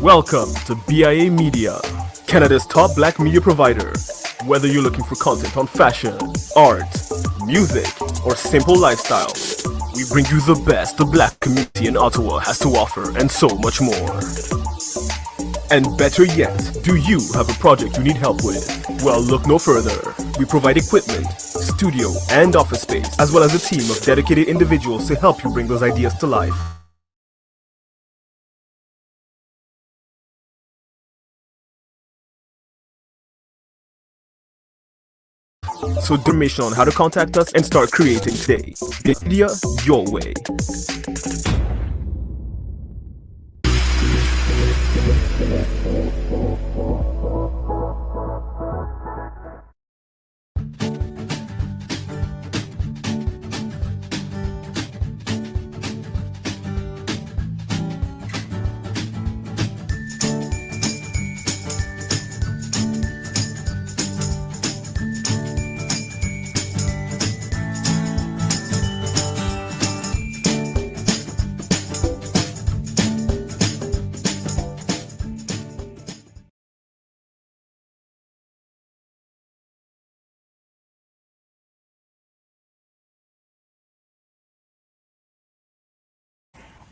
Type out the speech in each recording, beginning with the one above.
Welcome to BIA Media, Canada's top black media provider. Whether you're looking for content on fashion, art, music, or simple lifestyle, we bring you the best the black community in Ottawa has to offer and so much more. And better yet, do you have a project you need help with? Well, look no further. We provide equipment, studio, and office space, as well as a team of dedicated individuals to help you bring those ideas to life. So information on how to contact us and start creating today. Media your way.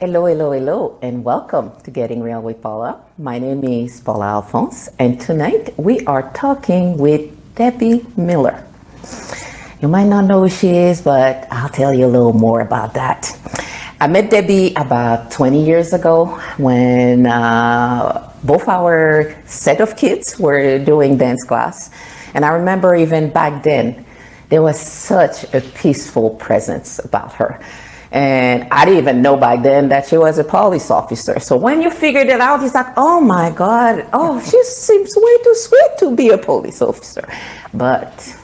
Hello, and welcome to Getting Real with Paula. My name is Paula Alphonse, and tonight we are talking with Debbie Miller. You might not know who she is, but I'll tell you a little more about that. I met Debbie about 20 years ago when both our set of kids were doing dance class. And I remember even back then, there was such a peaceful presence about her. And I didn't even know back then that she was a police officer. So when you figured it out, it's like, oh my God, she seems way too sweet to be a police officer. But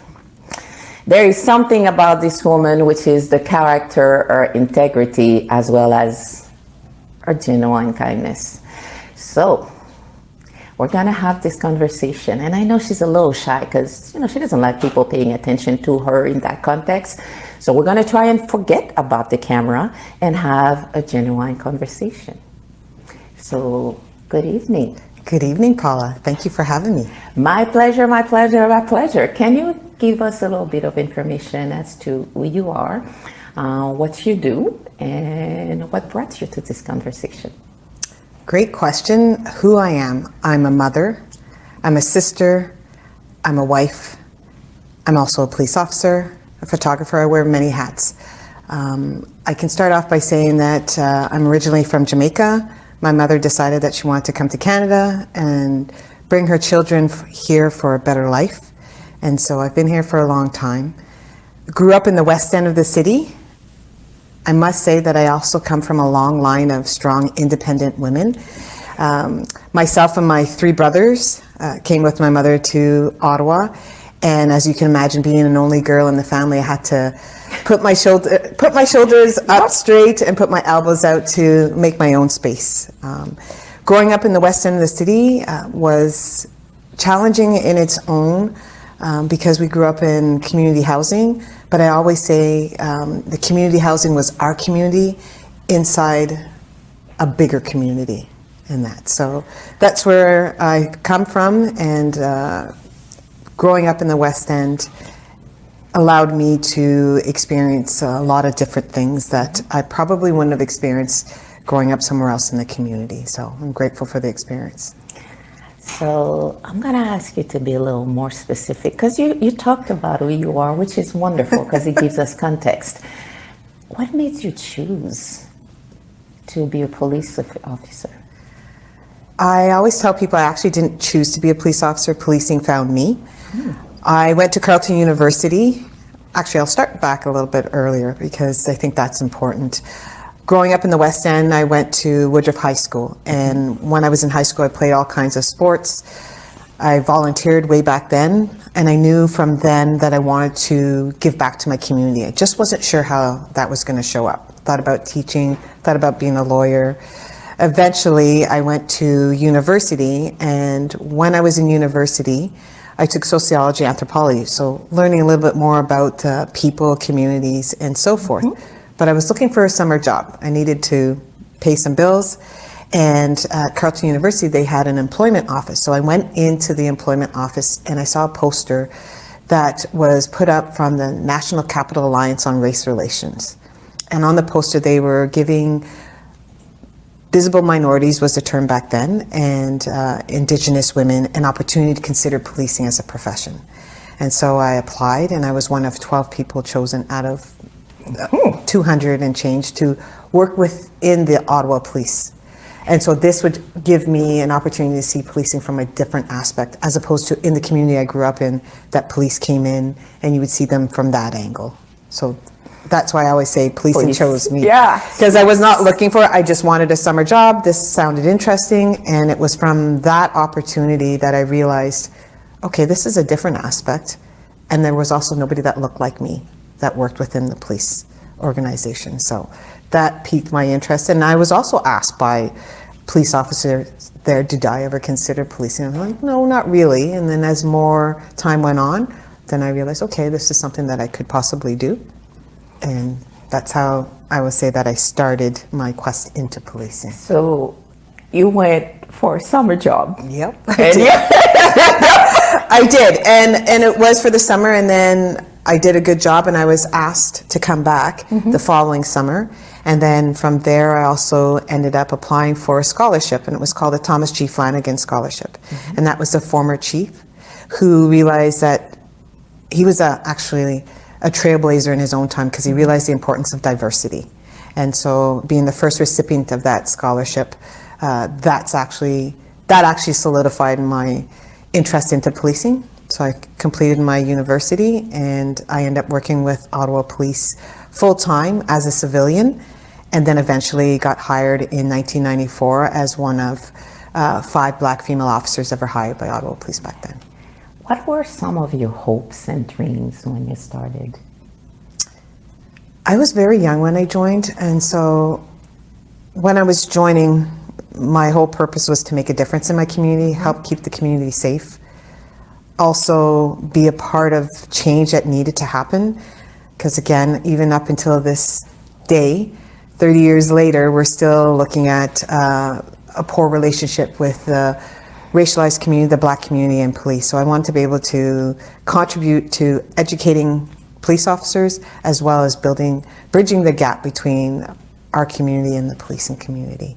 there is something about this woman, which is the character, her integrity, as well as her genuine kindness. So we're gonna have this conversation. And I know she's a little shy because, she doesn't like people paying attention to her in that context. So we're going to try and forget about the camera and have a genuine conversation. So, good evening. Good evening, Paula. Thank you for having me. My pleasure, my pleasure, my pleasure. Can you give us a little bit of information as to who you are, what you do, and what brought you to this conversation? Great question. Who I am. I'm a mother. I'm a sister. I'm a wife. I'm also a police officer. A photographer. I wear many hats. I can start off by saying that I'm originally from Jamaica. My mother decided that she wanted to come to Canada and bring her children here for a better life. And so I've been here for a long time. Grew up in the west end of the city. I must say that I also come from a long line of strong, independent women. Myself and my three brothers came with my mother to Ottawa. And as you can imagine, being an only girl in the family, I had to put my shoulders up straight and put my elbows out to make my own space. Growing up in the west end of the city was challenging in its own because we grew up in community housing. But I always say the community housing was our community inside a bigger community in that. So that's where I come from, and growing up in the West End allowed me to experience a lot of different things that I probably wouldn't have experienced growing up somewhere else in the community. So I'm grateful for the experience. So I'm going to ask you to be a little more specific, because you talked about who you are, which is wonderful because it gives us context. What made you choose to be a police officer? I always tell people I actually didn't choose to be a police officer. Policing found me. I went to Carleton University. Actually, I'll start back a little bit earlier because I think that's important. Growing up in the West End, I went to Woodruff High School. And when I was in high school, I played all kinds of sports. I volunteered way back then. And I knew from then that I wanted to give back to my community. I just wasn't sure how that was going to show up. Thought about teaching, thought about being a lawyer. Eventually, I went to university, and when I was in university, I took sociology, anthropology, so learning a little bit more about people, communities, and so forth. But I was looking for a summer job. I needed to pay some bills, And at Carleton University, they had an employment office. So I went into the employment office and I saw a poster that was put up from the National Capital Alliance on Race Relations. And on the poster, they were giving visible minorities, was the term back then, and Indigenous women an opportunity to consider policing as a profession. And so I applied, and I was one of 12 people chosen out of 200 and change to work within the Ottawa Police. And so this would give me an opportunity to see policing from a different aspect, as opposed to in the community I grew up in, that police came in and you would see them from that angle. So that's why I always say policing chose me. Yeah. Because I was not looking for it. I just wanted a summer job. This sounded interesting. And it was from that opportunity that I realized, okay, this is a different aspect. And there was also nobody that looked like me that worked within the police organization. So that piqued my interest. And I was also asked by police officers there, did I ever consider policing? I'm like, no, not really. And then as more time went on, then I realized, okay, this is something that I could possibly do. And that's how I would say that I started my quest into policing. So you went for a summer job. Yep. I did. And it was for the summer, and then I did a good job and I was asked to come back the following summer. And then from there, I also ended up applying for a scholarship, and it was called the Thomas G. Flanagan Scholarship. And that was the former chief who realized that he was actually a trailblazer in his own time, because he realized the importance of diversity. And so being the first recipient of that scholarship, that actually solidified my interest into policing. So I completed my university and I ended up working with Ottawa Police full-time as a civilian, and then eventually got hired in 1994 as one of 5 black female officers ever hired by Ottawa Police back then. What were some of your hopes and dreams when you started? I was very young when I joined, and so when I was joining, my whole purpose was to make a difference in my community, help keep the community safe, also be a part of change that needed to happen. Because again, even up until this day, 30 years later, we're still looking at a poor relationship with the racialized community, the black community, and police. So I wanted to be able to contribute to educating police officers, as well as bridging the gap between our community and the policing community.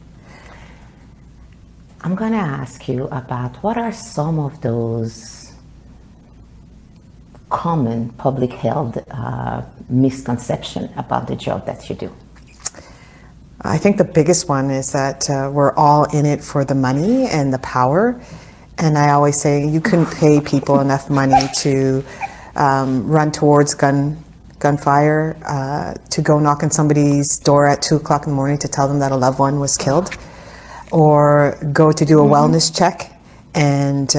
I'm going to ask you about what are some of those common public health misconceptions about the job that you do? I think the biggest one is that we're all in it for the money and the power. And I always say you couldn't pay people enough money to run towards gunfire, to go knock on somebody's door at 2 o'clock in the morning to tell them that a loved one was killed, or go to do a wellness check. And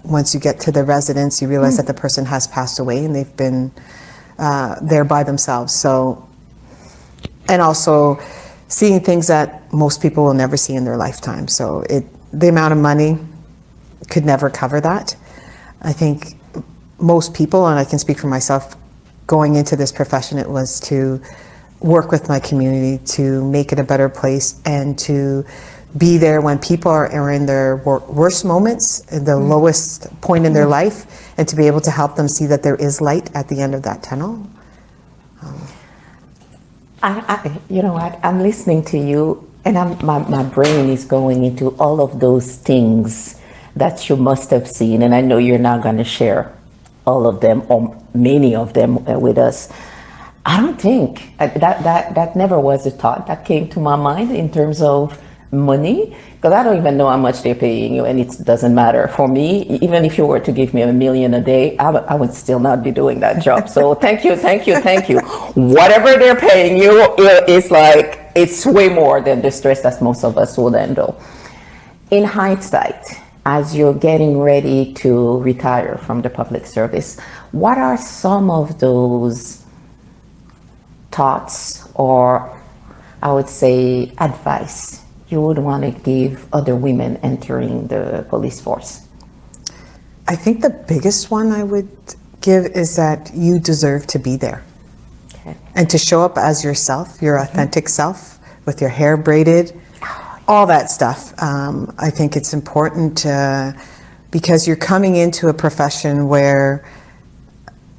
once you get to the residence, you realize that the person has passed away and they've been there by themselves. So, and also seeing things that most people will never see in their lifetime. So the amount of money could never cover that. I think most people, and I can speak for myself, going into this profession, it was to work with my community to make it a better place, and to be there when people are in their worst moments, the lowest point in their life, and to be able to help them see that there is light at the end of that tunnel. You know what? I'm listening to you, and my brain is going into all of those things that you must have seen, and I know you're not going to share all of them or many of them with us. I don't think that never was a thought that came to my mind in terms of money, because I don't even know how much they're paying you, and it doesn't matter. For me, even if you were to give me $1 million a day, I would still not be doing that job. So thank you. Whatever they're paying you, it's way more than the stress that most of us would handle. In hindsight, as you're getting ready to retire from the public service, what are some of those thoughts, or I would say advice, you would want to give other women entering the police force? I think the biggest one I would give is that you deserve to be there. Okay. And to show up as yourself, your authentic self, with your hair braided, all that stuff. I think it's important because you're coming into a profession where,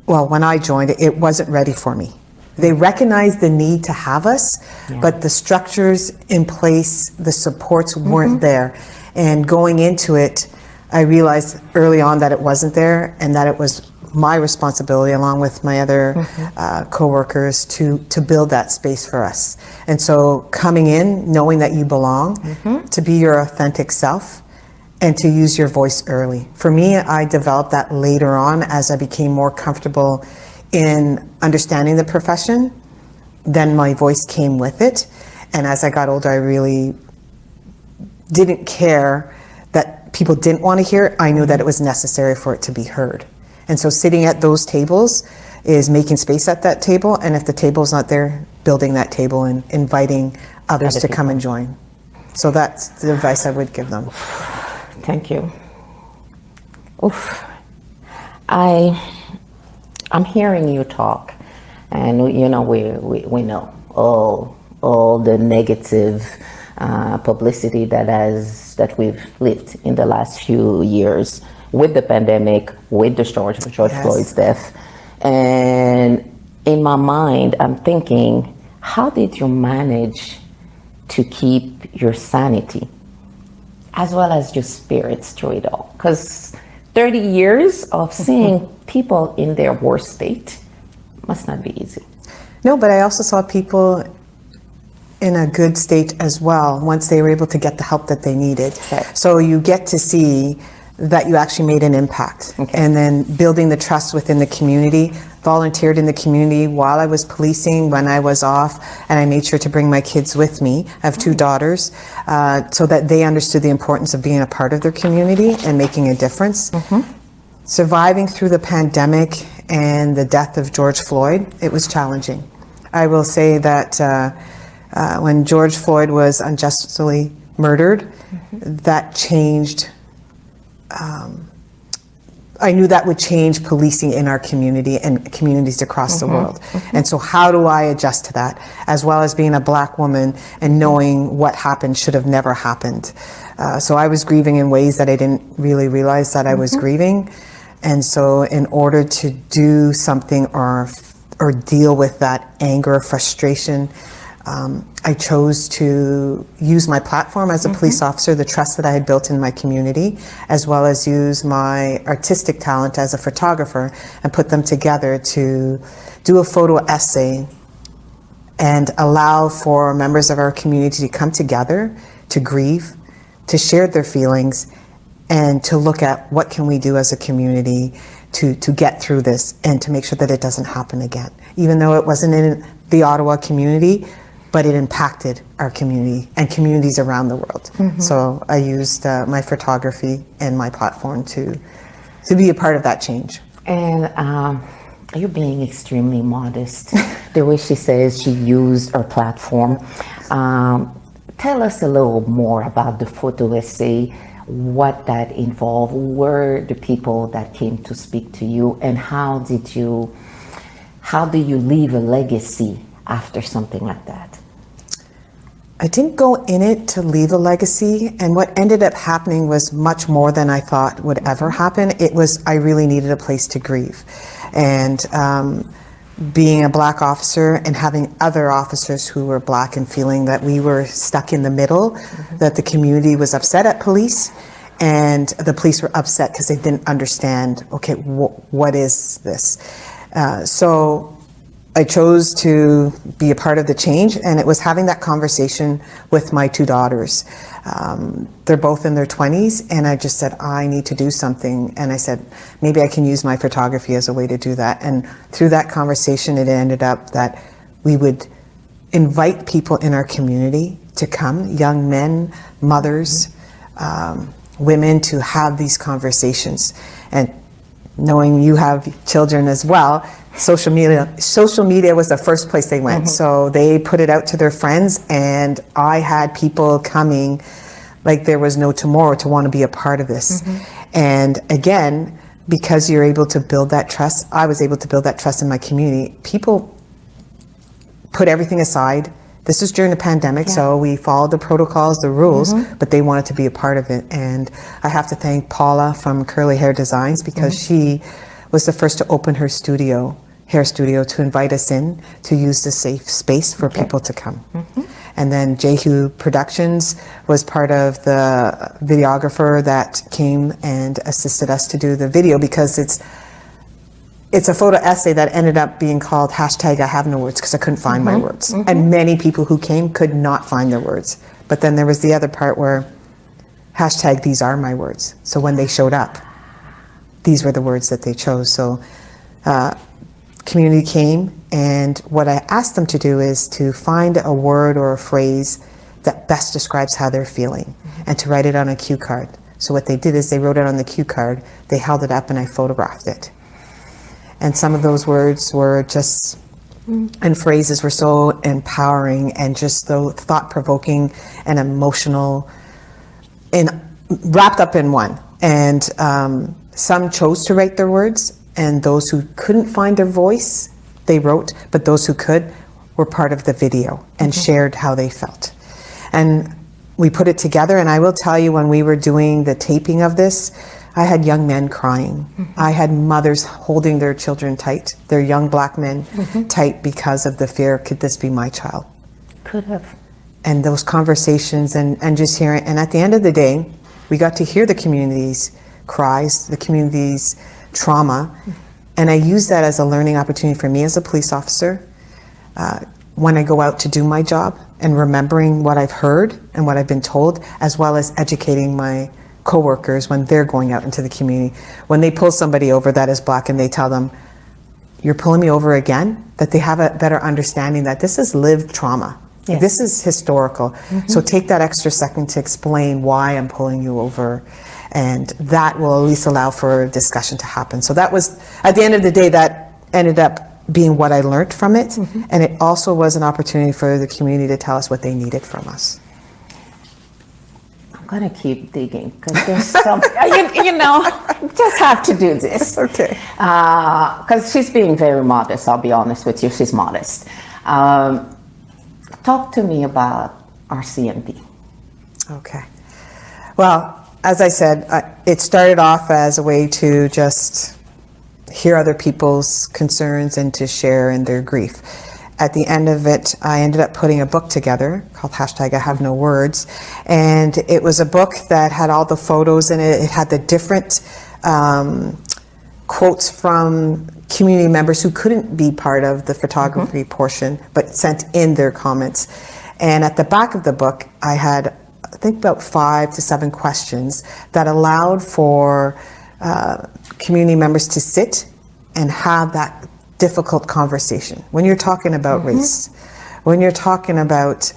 well, when I joined, it wasn't ready for me. They recognized the need to have us, but the structures in place, the supports weren't there. And going into it, I realized early on that it wasn't there, and that it was my responsibility, along with my other co-workers, to build that space for us. And so coming in, knowing that you belong, to be your authentic self, and to use your voice early. For me, I developed that later on as I became more comfortable in understanding the profession. Then my voice came with it. And as I got older, I really didn't care that people didn't want to hear it. I knew that it was necessary for it to be heard. And so sitting at those tables is making space at that table. And if the table's not there, building that table and inviting others to come and join. So that's the advice I would give them. Thank you. Oof. I'm hearing you talk, and you know we know all the negative publicity that we've lived in the last few years with the pandemic, with the George Floyd's death, and in my mind I'm thinking, how did you manage to keep your sanity as well as your spirits through it all? Because 30 years of seeing people in their worst state must not be easy. No, but I also saw people in a good state as well once they were able to get the help that they needed. Okay. So you get to see that you actually made an impact. Okay. And then building the trust within the community, volunteered in the community while I was policing, when I was off, and I made sure to bring my kids with me. I have two daughters, so that they understood the importance of being a part of their community and making a difference. Surviving through the pandemic and the death of George Floyd, it was challenging. I will say that when George Floyd was unjustly murdered, that changed. I knew that would change policing in our community and communities across the world. And so how do I adjust to that, as well as being a Black woman and knowing what happened should have never happened. So I was grieving in ways that I didn't really realize that I was grieving. And so in order to do something or deal with that anger, frustration, I chose to use my platform as a police officer, the trust that I had built in my community, as well as use my artistic talent as a photographer, and put them together to do a photo essay and allow for members of our community to come together, to grieve, to share their feelings, and to look at what can we do as a community to get through this and to make sure that it doesn't happen again. Even though it wasn't in the Ottawa community, but it impacted our community and communities around the world. So I used my photography and my platform to be a part of that change. And you're being extremely modest. The way she says she used her platform. Tell us a little more about the photo essay, what that involved, were the people that came to speak to you, and how do you leave a legacy after something like that? I didn't go in it to leave a legacy, and what ended up happening was much more than I thought would ever happen. It was, I really needed a place to grieve. And being a Black officer and having other officers who were Black and feeling that we were stuck in the middle, that the community was upset at police, and the police were upset because they didn't understand, okay, what is this? So I chose to be a part of the change, and it was having that conversation with my two daughters. They're both in their 20s, and I just said, I need to do something. And I said, maybe I can use my photography as a way to do that. And through that conversation, it ended up that we would invite people in our community to come, young men, mothers, women, to have these conversations. And knowing you have children as well, social media was the first place they went. So they put it out to their friends, and I had people coming like there was no tomorrow to want to be a part of this. And again, because you're able to build that trust, I was able to build that trust in my community. People put everything aside This was during the pandemic, so we followed the protocols, the rules, but they wanted to be a part of it. And I have to thank Paula from Curly Hair Designs, because she was the first to open her hair studio, to invite us in to use the safe space for people to come. And then Jehu Productions was part of the videographer that came and assisted us to do the video, because it's a photo essay that ended up being called hashtag I have no words, because I couldn't find my words. And many people who came could not find their words. But then there was the other part where hashtag these are my words. So when they showed up, these were the words that they chose. So community came, and what I asked them to do is to find a word or a phrase that best describes how they're feeling, and to write it on a cue card. So what they did is they wrote it on the cue card, they held it up, and I photographed it. And some of those words were just, and phrases were so empowering and just so thought-provoking and emotional, and wrapped up in one. And some chose to write their words, and those who couldn't find their voice, they wrote, but those who could were part of the video and shared how they felt. And we put it together, and I will tell you, when we were doing the taping of this, I had young men crying. I had mothers holding their children tight, their young black men tight, because of the fear, could this be my child? Could have. And those conversations, and just hearing, and at the end of the day, we got to hear the community's cries, the community's trauma, and I use that as a learning opportunity for me as a police officer, when I go out to do my job, and remembering what I've heard and what I've been told, as well as educating my co-workers when they're going out into the community. When they pull somebody over that is black and they tell them, you're pulling me over again, that they have a better understanding that this is lived trauma. Yes. This is historical. So take that extra second to explain why I'm pulling you over, and that will at least allow for a discussion to happen. So that was, at the end of the day, that ended up being what I learned from it, and it also was an opportunity for the community to tell us what they needed from us. I'm gonna keep digging, because there's something, you know, just have to do this. Okay. Because she's being very modest, I'll be honest with you, she's modest. Talk to me about RCMP. Okay. Well, as I said, it started off as a way to just hear other people's concerns and to share in their grief. At the end of it, I ended up putting a book together called hashtag I have no words. And it was a book that had all the photos in it. It had the different quotes from community members who couldn't be part of the photography portion, but sent in their comments. And at the back of the book, I had, I think, about 5 to 7 questions that allowed for community members to sit and have that difficult conversation. When you're talking about race, when you're talking about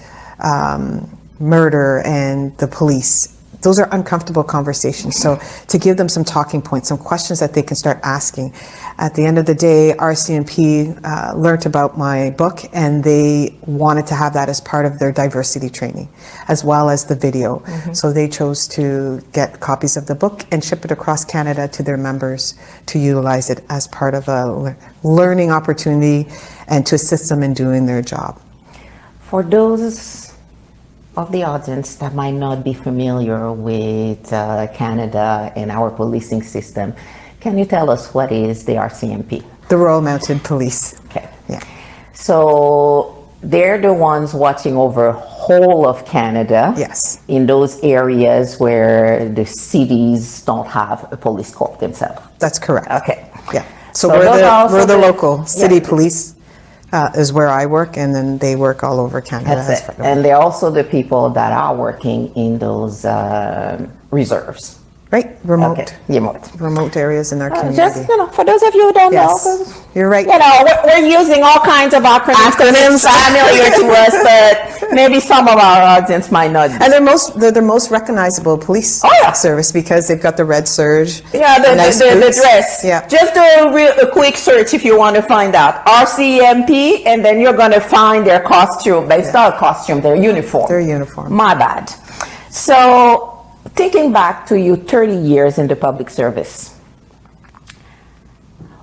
murder and the police, those are uncomfortable conversations. So to give them some talking points, some questions that they can start asking. At the end of the day, RCMP learned about my book, and they wanted to have that as part of their diversity training, as well as the video. So they chose to get copies of the book and ship it across Canada to their members to utilize it as part of a learning opportunity and to assist them in doing their job. For those of the audience that might not be familiar with Canada and our policing system, can you tell us what is the RCMP? The Royal Mounted Police. Okay. Yeah. So they're the ones watching over whole of Canada. Yes. In those areas where the cities don't have a police corps themselves. That's correct. Okay. Yeah. So those we're the local city police. Is where I work, and then they work all over Canada. That's it. And they're also the people that are working in those reserves. Right, remote. Okay, remote Areas in our community. Just, for those of you who don't know, Yes, 'cause, you're right. we're using all kinds of acronyms. It's familiar to us, but maybe some of our audience might not be. And they're the most recognizable police service, because they've got the red serge. Yeah, the boots. dress. Yeah. Just do a quick search if you want to find out. RCMP, and then you're going to find their costume. It's not a costume, their uniform. Their uniform. My bad. So, thinking back to you 30 years in the public service,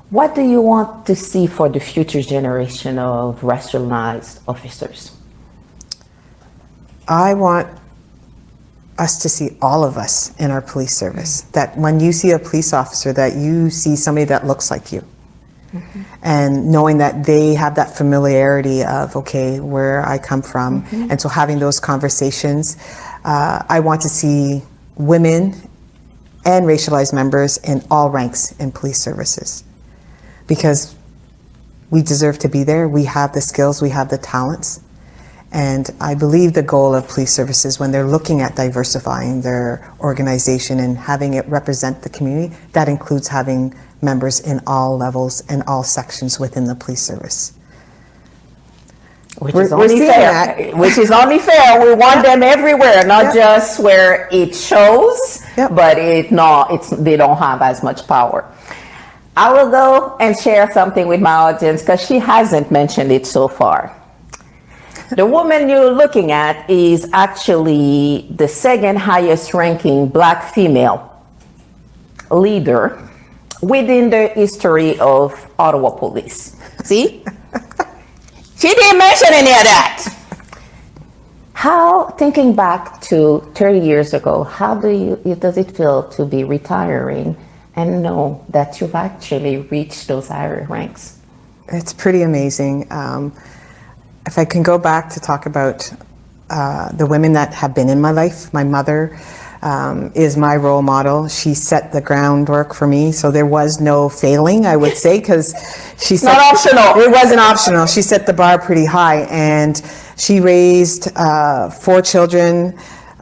what do you want to see for the future generation of racialized officers? I want us to see all of us in our police service. That when you see a police officer, that you see somebody that looks like you. And knowing that they have that familiarity of, okay, where I come from. And so having those conversations, I want to see women and racialized members in all ranks in police services. Because we deserve to be there. We have the skills, we have the talents. And I believe the goal of police services, when they're looking at diversifying their organization and having it represent the community, that includes having members in all levels and all sections within the police service. Which is only fair. Which is only fair. We want them everywhere, not just where it shows, but they don't have as much power. I will go and share something with my audience because she hasn't mentioned it so far. The woman you're looking at is actually the second highest ranking Black female leader within the history of Ottawa Police. See? She didn't mention any of that. How, thinking back to 30 years ago, how does it feel to be retiring and know that you've actually reached those higher ranks? It's pretty amazing. If I can go back to talk about the women that have been in my life, my mother is my role model. She set the groundwork for me, so there was no failing, I would say, because she set, not optional. It wasn't optional. She set the bar pretty high, and she raised 4 children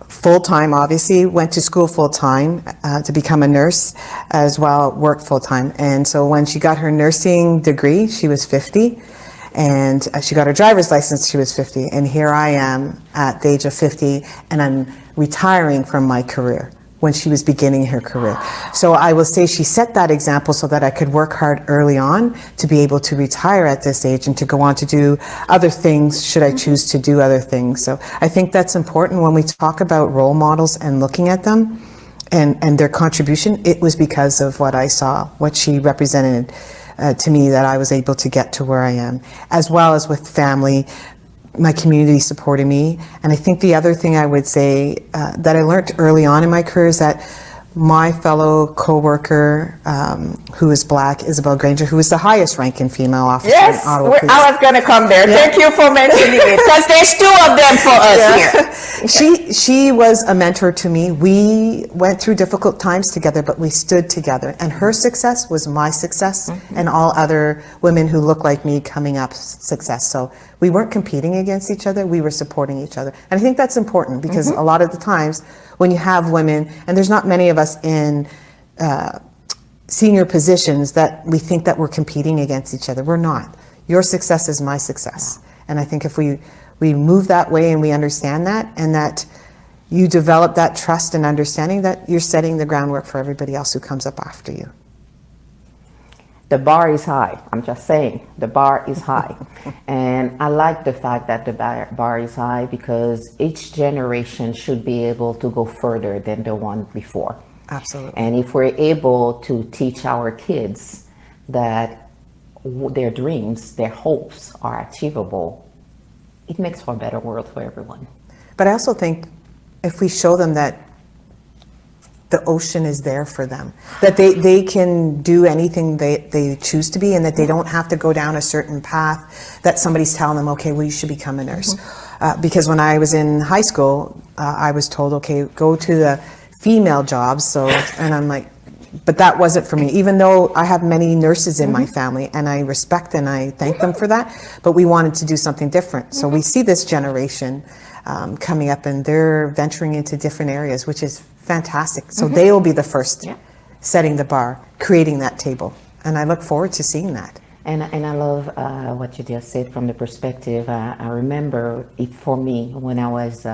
full-time, obviously, went to school full-time to become a nurse as well, worked full-time. And so when she got her nursing degree, she was 50. And she got her driver's license, she was 50. And here I am at the age of 50, and I'm retiring from my career when she was beginning her career. So I will say she set that example so that I could work hard early on to be able to retire at this age and to go on to do other things should I choose to do other things. So I think that's important when we talk about role models and looking at them and their contribution. It was because of what I saw, what she represented to me, that I was able to get to where I am, as well as with family, my community supporting me. And I think the other thing I would say that I learned early on in my career is that my fellow co-worker who is Black, Isabel Granger, who is the highest ranking female officer in Ottawa Police. I was going to come there. Yeah. Thank you for mentioning it, because there's 2 of them for us here. She was a mentor to me. We went through difficult times together, but we stood together. And her success was my success, and all other women who look like me coming up success. So we weren't competing against each other, we were supporting each other. And I think that's important, because a lot of the times when you have women, and there's not many of us in senior positions, that we think that we're competing against each other. We're not. Your success is my success. And I think if we move that way and we understand that, and that you develop that trust and understanding, that you're setting the groundwork for everybody else who comes up after you. The bar is high. I'm just saying, the bar is high. And I like the fact that the bar is high, because each generation should be able to go further than the one before. Absolutely. And if we're able to teach our kids that their dreams, their hopes are achievable, it makes for a better world for everyone. But I also think if we show them that the ocean is there for them, that they can do anything they choose to be, and that they don't have to go down a certain path that somebody's telling them, okay, well, you should become a nurse. Because when I was in high school, I was told, okay, go to the female jobs. And I'm like, but that wasn't for me, even though I have many nurses in my family, and I respect and I thank them for that, but we wanted to do something different. So we see this generation coming up, and they're venturing into different areas, which is fantastic. So they will be the first setting the bar, creating that table. And I look forward to seeing that. And I love what you just said from the perspective. I remember it for me when I was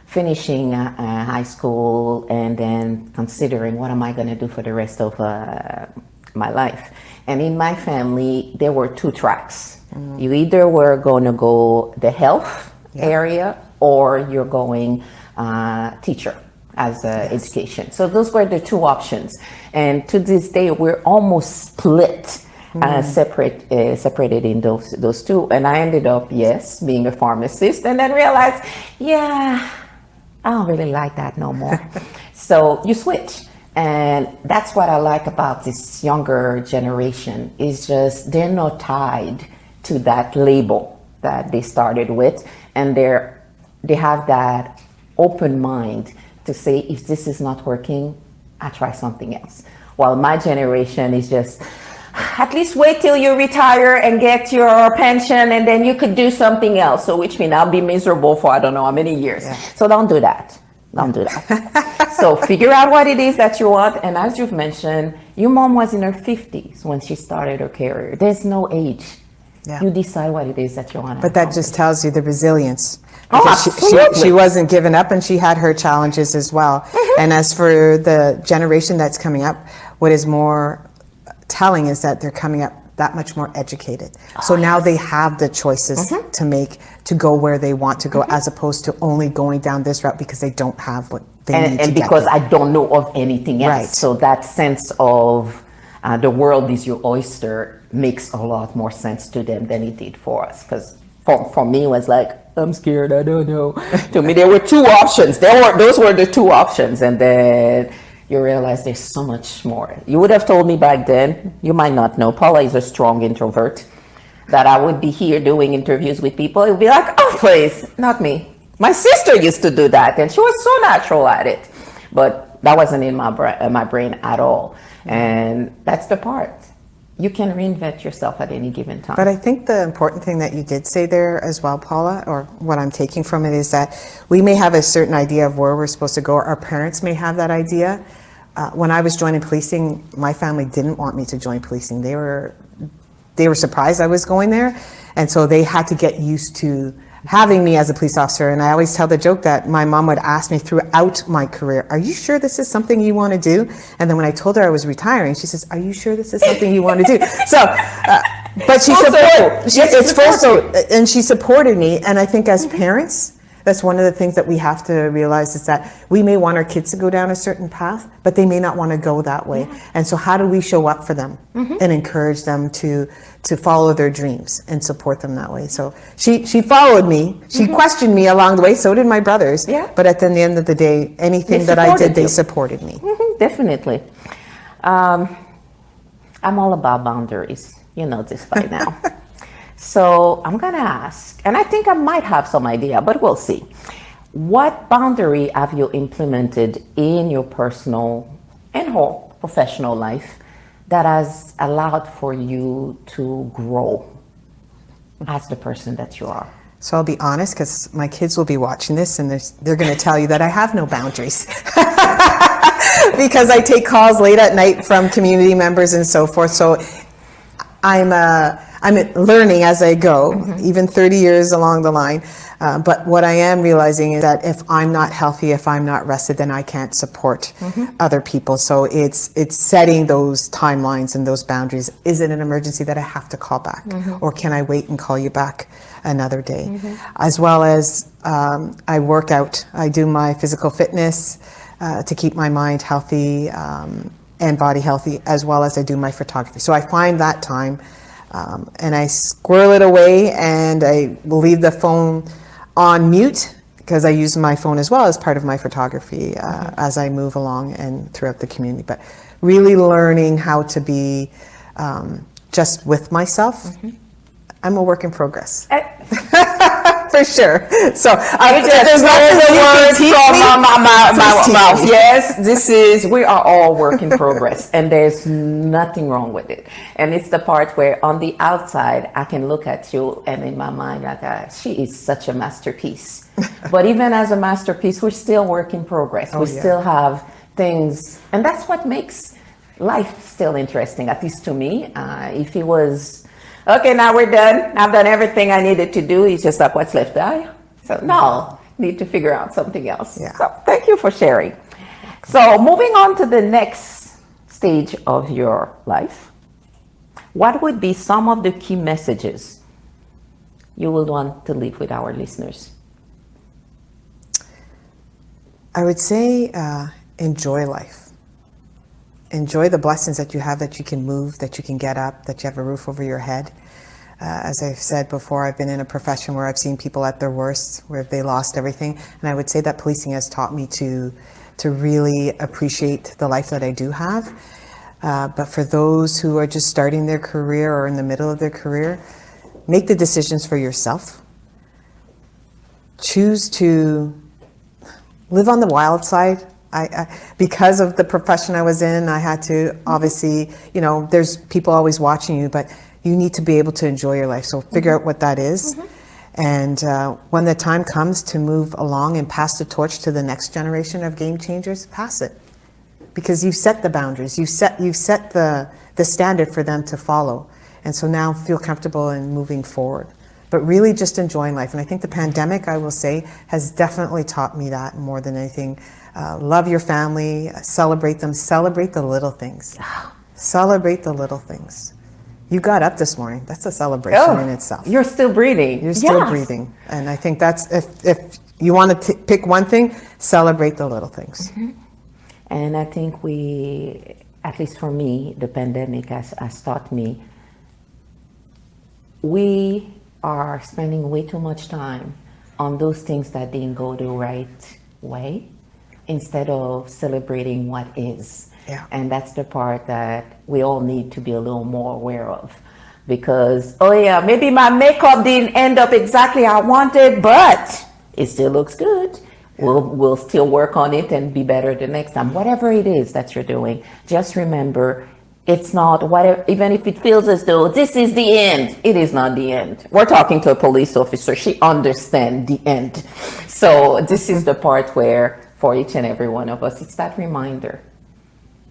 finishing high school, and then considering what am I going to do for the rest of my life. And in my family, there were 2 tracks. You either were going to go the health area, or you're going teacher as education. So those were the 2 options. And to this day, we're almost split separated in those two. And I ended up, yes, being a pharmacist, and then realized, yeah, I don't really like that no more. So you switch. And that's what I like about this younger generation, is just they're not tied to that label that they started with, and they have that open mind to say, if this is not working, I try something else. While my generation is just, at least wait till you retire and get your pension, and then you could do something else. So which means I'll be miserable for I don't know how many years. Yeah. So don't do that. Don't do that. So figure out what it is that you want. And as you've mentioned, your mom was in her 50s when she started her career. There's no age. Yeah. You decide what it is that you want. But that just tells you the resilience. Oh, absolutely. She wasn't giving up, and she had her challenges as well. Mm-hmm. And as for the generation that's coming up, what is more telling is that they're coming up that much more educated. So now they have the choices to make, to go where they want to go, as opposed to only going down this route because they don't have what they need to and because I don't know of anything else. Right. So that sense of the world is your oyster makes a lot more sense to them than it did for us. Because for me, it was like, I'm scared, I don't know. To me, there were two options. Those were the two options. And then you realize there's so much more. You would have told me back then, you might not know, Paula is a strong introvert, that I would be here doing interviews with people. It would be like, oh, please, not me. My sister used to do that, and she was so natural at it. But that wasn't in my brain at all. And that's the part. You can reinvent yourself at any given time. But I think the important thing that you did say there as well, Paula, or what I'm taking from it, is that we may have a certain idea of where we're supposed to go. Our parents may have that idea. When I was joining policing, my family didn't want me to join policing. They were surprised I was going there, and so they had to get used to having me as a police officer. And I always tell the joke that my mom would ask me throughout my career, are you sure this is something you want to do? And then when I told her I was retiring, she says, are you sure this is something you want to do? So, but she supported, and she supported me. And I think as parents, that's one of the things that we have to realize, is that we may want our kids to go down a certain path, but they may not want to go that way. Yeah. And so how do we show up for them and encourage them to follow their dreams and support them that way? So she followed me. She questioned me along the way. So did my brothers. Yeah. But at the end of the day, anything that I did, they supported me. Definitely. I'm all about boundaries. You know this by now. So I'm going to ask, and I think I might have some idea, but we'll see. What boundary have you implemented in your personal and whole professional life that has allowed for you to grow as the person that you are? So I'll be honest, because my kids will be watching this, and they're going to tell you that I have no boundaries. Because I take calls late at night from community members and so forth. So I'm learning as I go, even 30 years along the line. But what I am realizing is that if I'm not healthy, if I'm not rested, then I can't support other people. So it's setting those timelines and those boundaries. Is it an emergency that I have to call back? Or can I wait and call you back another day? As well as I work out. I do my physical fitness to keep my mind healthy and body healthy, as well as I do my photography. So I find that time and I squirrel it away, and I will leave the phone on mute, because I use my phone as well as part of my photography as I move along and throughout the community. But really learning how to be just with myself. I'm a work in progress. For sure. So there's lots of words from my mouth. Yes, we are all work in progress, and there's nothing wrong with it. And it's the part where on the outside, I can look at you, and in my mind, like, she is such a masterpiece. But even as a masterpiece, we're still work in progress. We still have things, and that's what makes life still interesting, at least to me. If it was, okay, now we're done, I've done everything I needed to do, it's just like, what's left? So no, need to figure out something else. Yeah. So thank you for sharing. So moving on to the next stage of your life, what would be some of the key messages you would want to leave with our listeners? I would say enjoy life. enjoy the blessings that you have, that you can move, that you can get up, that you have a roof over your head. As I've said before, I've been in a profession where I've seen people at their worst, where they lost everything. And I would say that policing has taught me to really appreciate the life that I do have. But for those who are just starting their career or in the middle of their career, make the decisions for yourself. Choose to live on the wild side. Because of the profession I was in, I had to obviously, there's people always watching you, but you need to be able to enjoy your life. So figure out what that is. And when the time comes to move along and pass the torch to the next generation of game changers, pass it. Because you've set the boundaries, you've set the standard for them to follow. And so now feel comfortable in moving forward. But really just enjoying life. And I think the pandemic, I will say, has definitely taught me that more than anything. Love your family, celebrate them, celebrate the little things. Celebrate the little things. You got up this morning. That's a celebration in itself. You're still breathing. You're still breathing. And I think that's, if you want to pick one thing, celebrate the little things. And I think at least for me, the pandemic has taught me, we are spending way too much time on those things that didn't go the right way instead of celebrating what is. Yeah. And that's the part that we all need to be a little more aware of. Because, maybe my makeup didn't end up exactly how I wanted, but it still looks good. We'll still work on it and be better the next time. Whatever it is that you're doing, just remember, it's not whatever, even if it feels as though this is the end, it is not the end. We're talking to a police officer. She understands the end. So this is the part where, for each and every one of us, it's that reminder.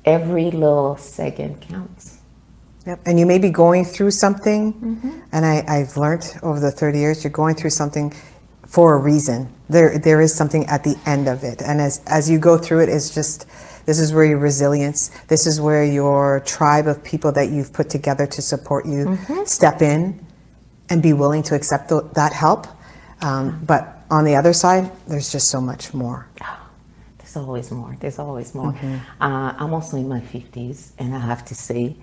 Every little second counts. Yep. And you may be going through something, and I've learned over the 30 years, you're going through something for a reason. There is something at the end of it. And as you go through it, it's just, this is where your resilience, this is where your tribe of people that you've put together to support you step in and be willing to accept that help. But on the other side, there's just so much more. There's always more. There's always more. I'm also in my 50s, and I have to say,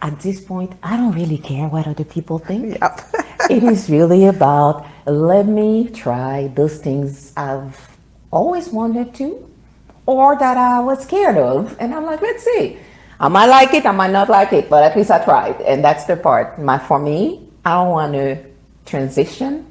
at this point, I don't really care what other people think. Yep. It is really about, let me try those things I've always wanted to, or that I was scared of. And I'm like, let's see. I might like it, I might not like it, but at least I tried. And that's the part. For me, I don't want to transition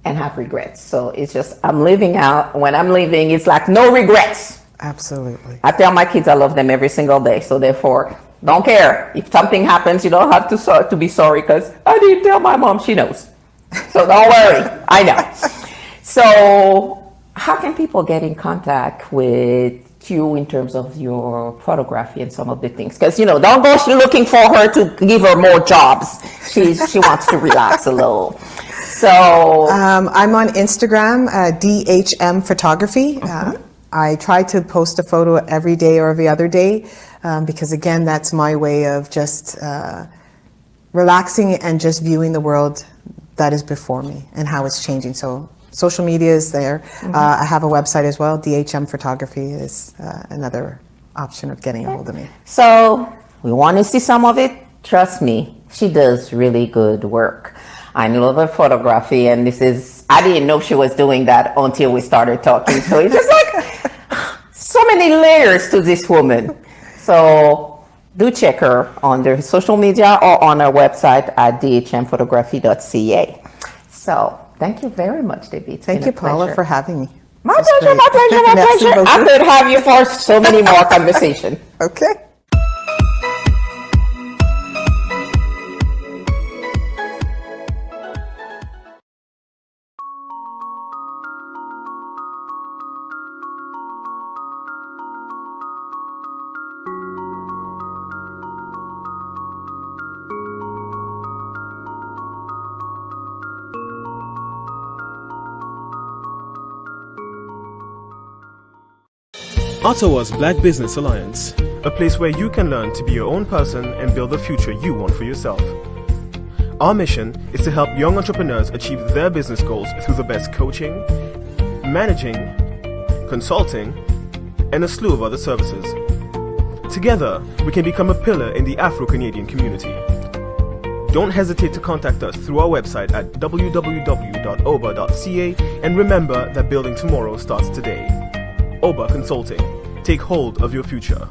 and have regrets. So it's just, I'm living out. When I'm leaving, it's like no regrets. Absolutely. I tell my kids I love them every single day. So therefore, don't care. If something happens, you don't have to be sorry because I didn't tell my mom. She knows. So don't worry. I know. So how can people get in contact with you in terms of your photography and some of the things? Because, don't go looking for her to give her more jobs. She wants to relax a little. So I'm on Instagram, DHM Photography. I try to post a photo every day or every other day because, again, that's my way of just relaxing and just viewing the world that is before me and how it's changing. So social media is there. I have a website as well. DHM Photography is another option of getting a hold of me. So we want to see some of it. Trust me, she does really good work. I love her photography, and I didn't know she was doing that until we started talking. So it's just like so many layers to this woman. So do check her on their social media or on our website at dhmphotography.ca. So thank you very much, Debbie. Thank you, Paula, for having me. My pleasure, my pleasure, my pleasure. I could have you for so many more conversations. Okay. Ottawa's Black Business Alliance, a place where you can learn to be your own person and build the future you want for yourself. Our mission is to help young entrepreneurs achieve their business goals through the best coaching, managing, consulting, and a slew of other services. Together, we can become a pillar in the Afro-Canadian community. Don't hesitate to contact us through our website at www.oba.ca, and remember that building tomorrow starts today. OBA Consulting. Take hold of your future.